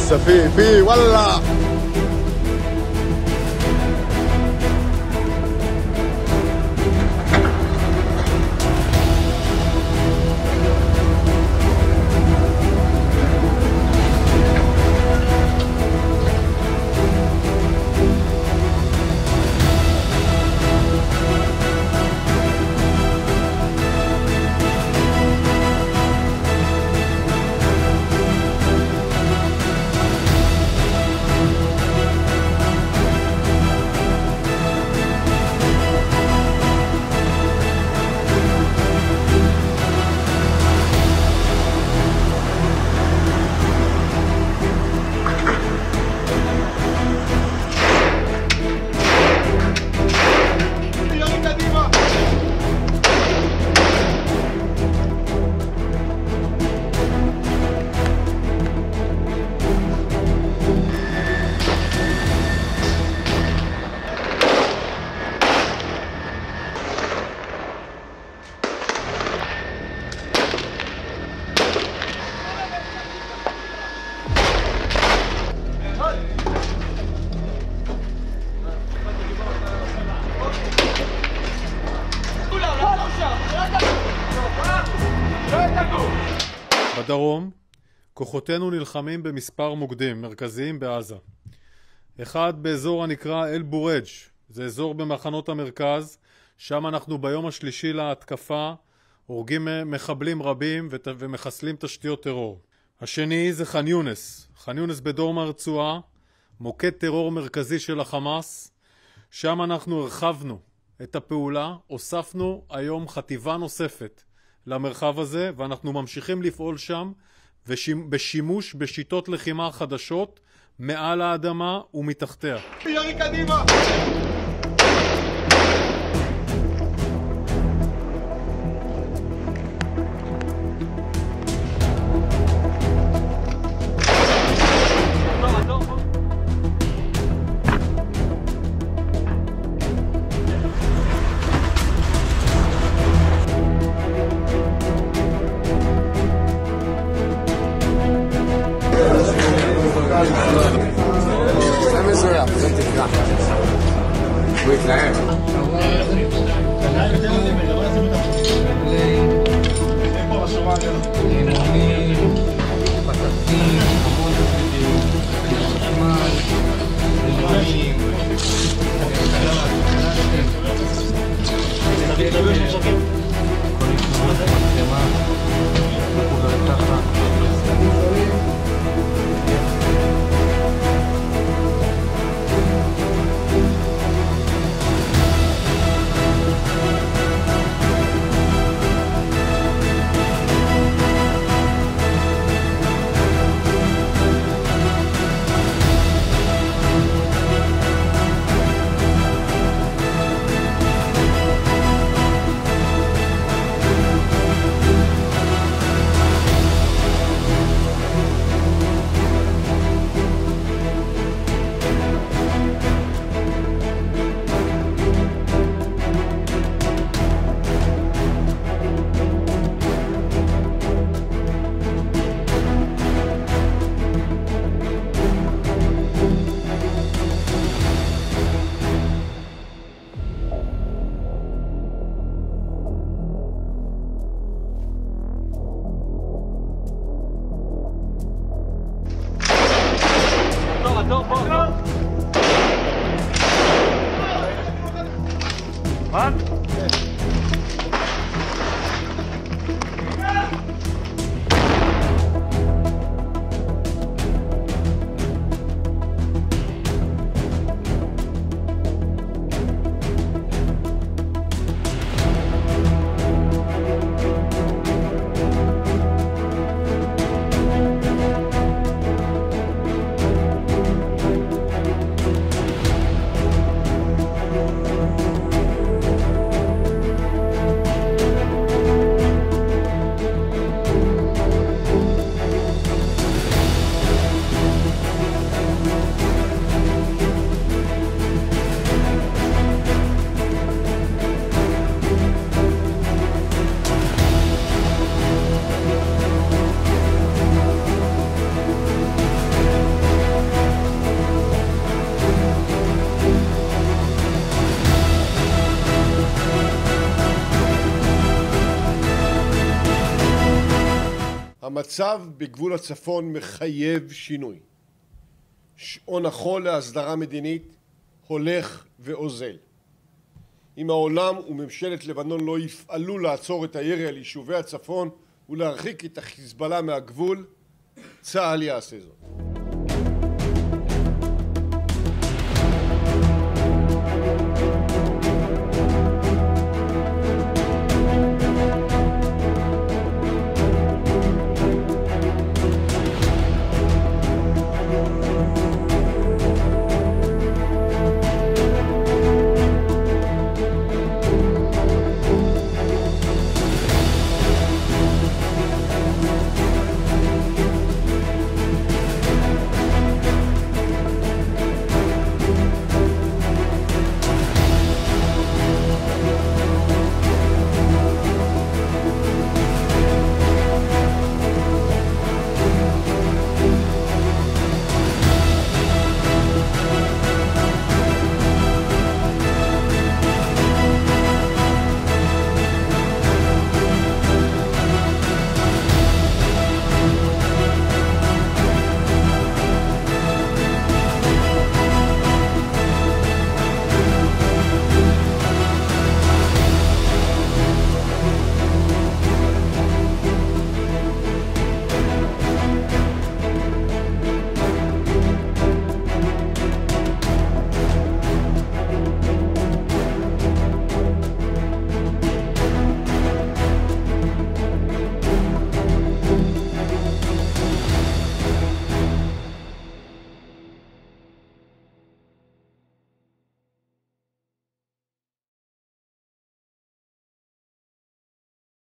لسه في ولا בדרום, כוחותינו נלחמים במספר מוקדים מרכזיים בעזה. אחד באזור הנקרא אל בורג', זה אזור במחנות המרכז, שם אנחנו ביום השלישי להתקפה, הורגים מחבלים רבים ומחסלים תשתיות טרור. השני זה ח'אן יונס, ח'אן יונס בדרום הרצועה, מוקד טרור מרכזי של החמאס, שם אנחנו הרחבנו את הפעולה, הוספנו היום חטיבה נוספת למרחב הזה, ואנחנו ממשיכים לפעול שם בשימוש בשיטות לחימה חדשות מעל האדמה ומתחתיה. ירי קדימה! זה מזויף, זה תקרא. הוא יתלהם. המצב בגבול הצפון מחייב שינוי. שעון החול להסדרה מדינית הולך ואוזל. אם העולם וממשלת לבנון לא יפעלו לעצור את הירי על יישובי הצפון ולהרחיק את החיזבאללה מהגבול, צה"ל יעשה זאת.